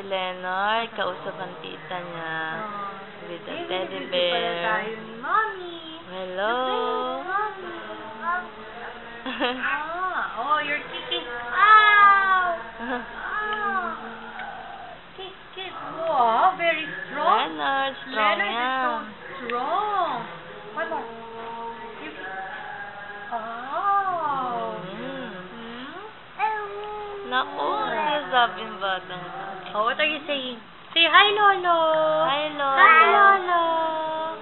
si Leonard. Kausap ang tita niya. With the teddy Pala bear. tayo ni Mommy. Hello. Oh, you're kicking. Ow! Kick. Wow, very strong. Leonard, strong Leonard yan. is so strong. What? You... Oh. Naku, ano sabi ng batang? Oh, what are you saying? Say hi, Lolo. Hi, Lolo. Hi, Lolo.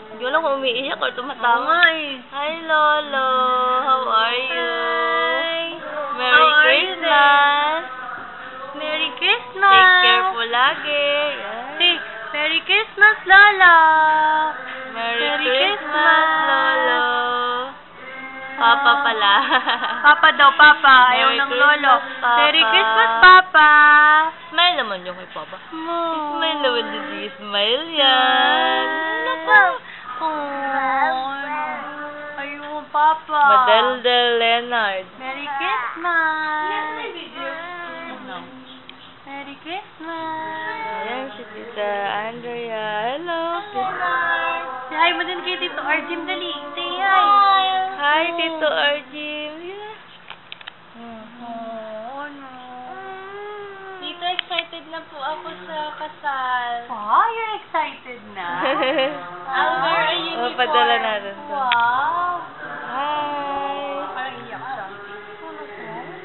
Hindi ko lang kung umiiyak or Oo tumatawa. nga eh. Hi, Lolo. How are you? Hi. Merry How are you Christmas. Merry Christmas. Take care po lagi. Yes. Say, Merry Christmas, Lola. Merry Christmas, Lolo. Papa pala. Papa daw, Papa. Ayaw Merry ng Lolo. Christmas, Papa. Merry Christmas, Papa. Smile naman yung kay Papa. Mo. Smile naman din. Smile yan. Ayun, Papa. Madeldel Leonard. Merry Christmas. Merry Christmas. Ayan si Tita Andrea. Hello. Say hi mo din kay Tito Arjim, dali. Say hi. Hi, Tito Arjim. Oh, no. Tito, excited na po ako sa kasal. Oh, you're excited na. I'll wear a uniform. Padala natin to. Wow. Hi. Parang iyak siya.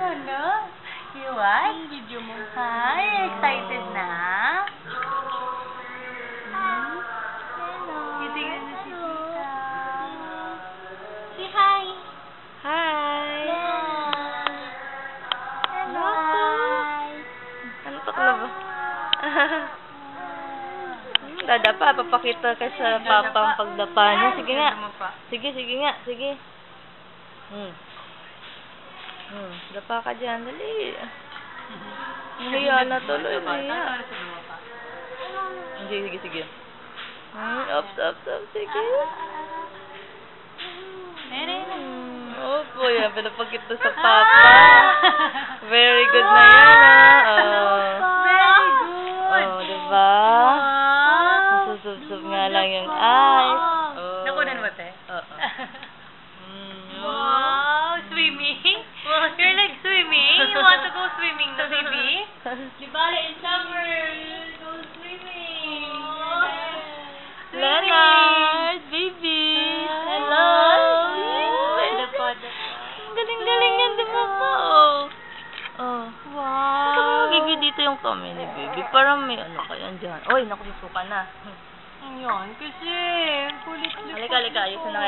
Ano? You what? Video mo. Hi, excited na? Titingnan na si Tita. Say hi. Hi. Hello. Antok na ba? Dadapa, papakita ka sa papa ang pagdapa niya. Sige nga. Sige nga. Sige. Dapa ka dyan. Dali. Nahiya na tuloy. Nahiya. Sige. Ops. Sige. Opo, yan. Pinapakita sa papa. Very good na yan, Very good. Oh, diba? Masusubsob nga lang yung eyes. Nakunan mo, te? Oo. Wow, swimming? You're like swimming? You want to go swimming na, baby? Di ba, in summer, go swimming. Leonard, baby. Hello. Galing yan, di ba ka? Oh. Wow. Baby, dito yung kami ni baby. Parang may ano ka yan dyan. Oy, naku, susuka na. Ayun, kasi kulit-kulit. Halika. Ayusin na